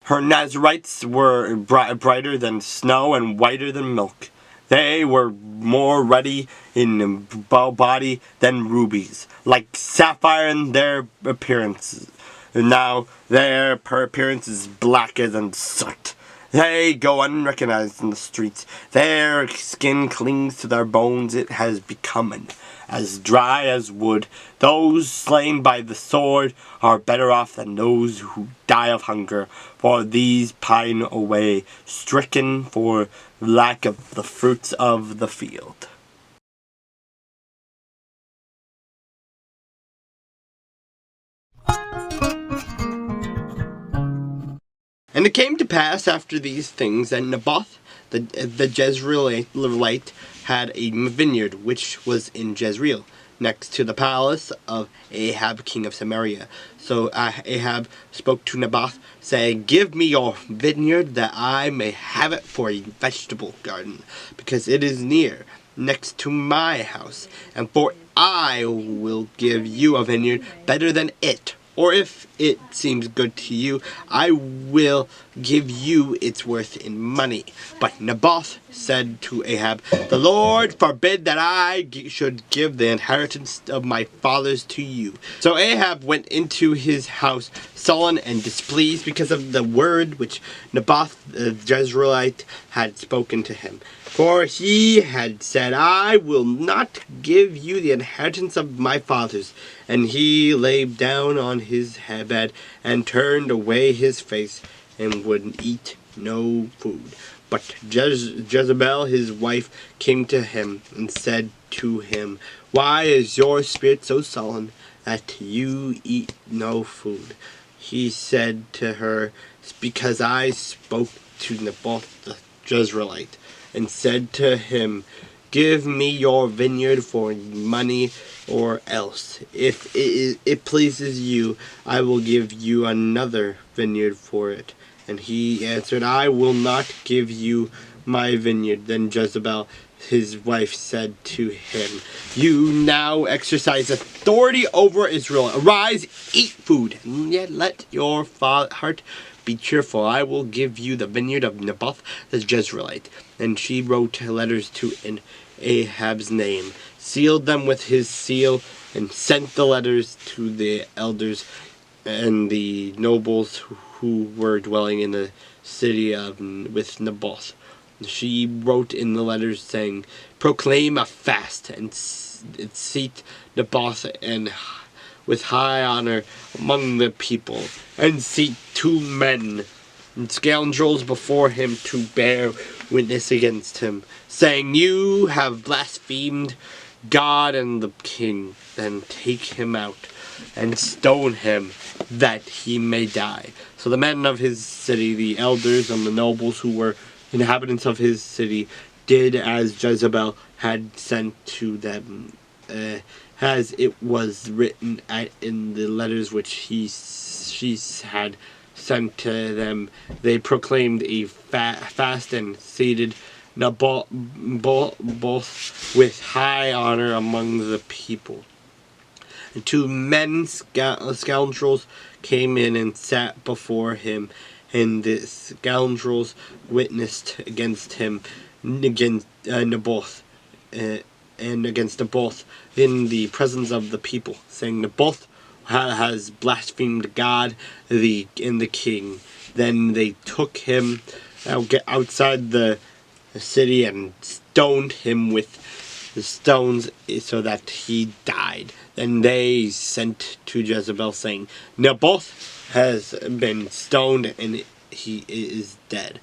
Her Nazarites were brighter than snow and whiter than milk. They were more ruddy in body than rubies, like sapphire in their appearance. Now their appearance is blacker than soot. They go unrecognized in the streets. Their skin clings to their bones. It has become as dry as wood. Those slain by the sword are better off than those who die of hunger, for these pine away, stricken for lack of the fruits of the field. And it came to pass after these things that Naboth the Jezreelite had a vineyard which was in Jezreel, next to the palace of Ahab king of Samaria. So Ahab spoke to Naboth, saying, "Give me your vineyard, that I may have it for a vegetable garden, because it is next to my house. And for I will give you a vineyard better than it. Or if it seems good to you, I will give you its worth in money." But Naboth said to Ahab, "The Lord forbid that I should give the inheritance of my fathers to you." So Ahab went into his house sullen and displeased because of the word which Naboth the Jezreelite had spoken to him. For he had said, "I will not give you the inheritance of my fathers." And he lay down on his bed and turned away his face and would eat no food. But Jezebel his wife came to him and said to him, "Why is your spirit so sullen that you eat no food?" He said to her, "Because I spoke to Naboth the Jezreelite, and said to him, 'Give me your vineyard for money, or else, if it pleases you, I will give you another vineyard for it.' And he answered, 'I will not give you my vineyard.' Then Jezebel his wife said to him, 'You now exercise authority over Israel. Arise, eat food, and yet let your heart be cheerful. I will give you the vineyard of Naboth the Jezreelite.' And she wrote letters to in Ahab's name, sealed them with his seal, and sent the letters to the elders and the nobles who were dwelling in the city with Naboth. She wrote in the letters, saying, 'Proclaim a fast, and seat Naboth and with high honor among the people, and seat 2 men and scoundrels before him to bear witness against him, saying, "You have blasphemed God and the king. Then take him out and stone him, that he may die." So the men of his city, the elders and the nobles who were inhabitants of his city, did as Jezebel had sent to them, as it was written in the letters which she had sent to them. They proclaimed a fast and seated Naboth with high honor among the people. And 2 men scoundrels came in and sat before him, and the scoundrels witnessed against him, against Naboth, and against Naboth in the presence of the people, saying, "Naboth has blasphemed God and the king." Then they took him outside the city and stoned him with the stones so that he died. Then they sent to Jezebel, saying, "Naboth has been stoned and he is dead."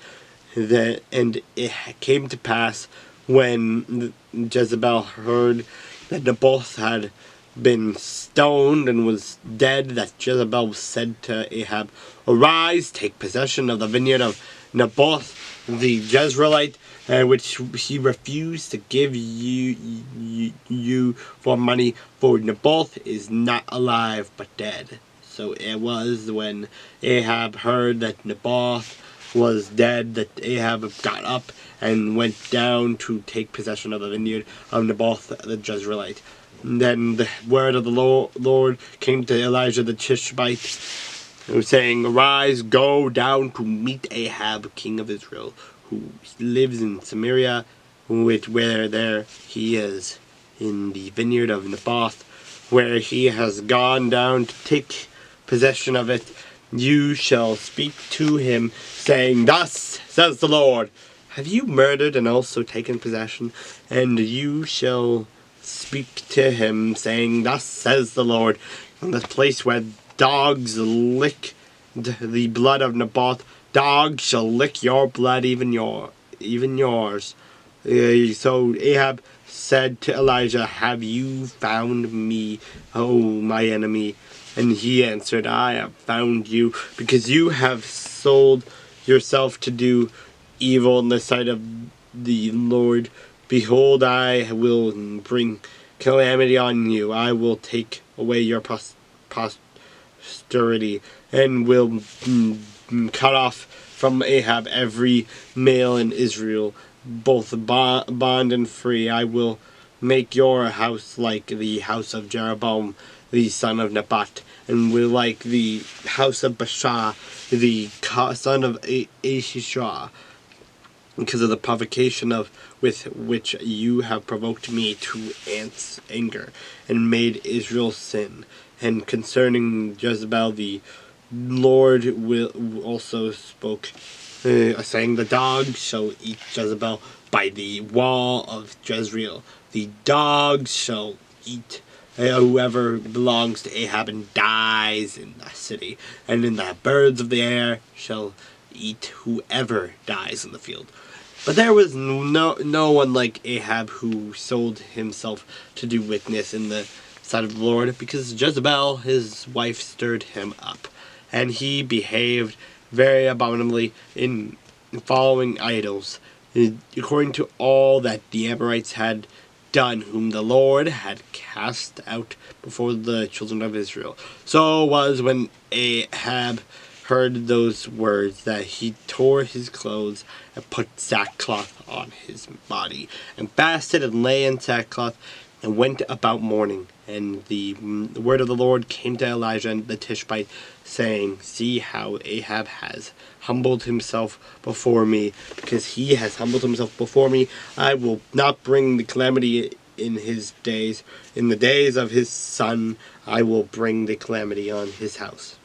And it came to pass, when Jezebel heard that Naboth had been stoned and was dead, that Jezebel said to Ahab, "Arise, take possession of the vineyard of Naboth the Jezreelite, which he refused to give you for money, for Naboth is not alive but dead." So it was when Ahab heard that Naboth was dead that Ahab got up and went down to take possession of the vineyard of Naboth the Jezreelite. And then the word of the Lord came to Elijah the Tishbite, saying, "Arise, go down to meet Ahab, king of Israel, who lives in Samaria, where there he is in the vineyard of Naboth, where he has gone down to take possession of it. You shall speak to him, saying, Thus says the Lord, have you murdered and also taken possession? And you shall speak to him, saying, Thus says the Lord, on the place where dogs lick the blood of Naboth, dogs shall lick your blood, even yours. So Ahab said to Elijah, Have you found me, O my enemy? And he answered, I have found you, because you have sold yourself to do evil in the sight of the Lord. Behold, I will bring calamity on you. I will take away your posterity, and will cut off from Ahab every male in Israel, both bond and free. I will make your house like the house of Jeroboam, the son of Nebat, and will like the house of Baasha, the son of Ahishua, because of the provocation with which you have provoked me to anger, and made Israel sin. And concerning Jezebel, the Lord will also spoke, saying, The dogs shall eat Jezebel by the wall of Jezreel. The dogs shall eat whoever belongs to Ahab and dies in the city, and in the birds of the air shall eat whoever dies in the field. But there was no one like Ahab who sold himself to do wickedness in the sight of the Lord, because Jezebel, his wife, stirred him up, and he behaved very abominably in following idols, according to all that the Amorites had done, whom the Lord had cast out before the children of Israel. So it was when Ahab heard those words that he tore his clothes and put sackcloth on his body, and fasted and lay in sackcloth, and went about mourning. And the word of the Lord came to Elijah the Tishbite, saying, See how Ahab has humbled himself before me. Because he has humbled himself before me, I will not bring the calamity in his days. In the days of his son, I will bring the calamity on his house.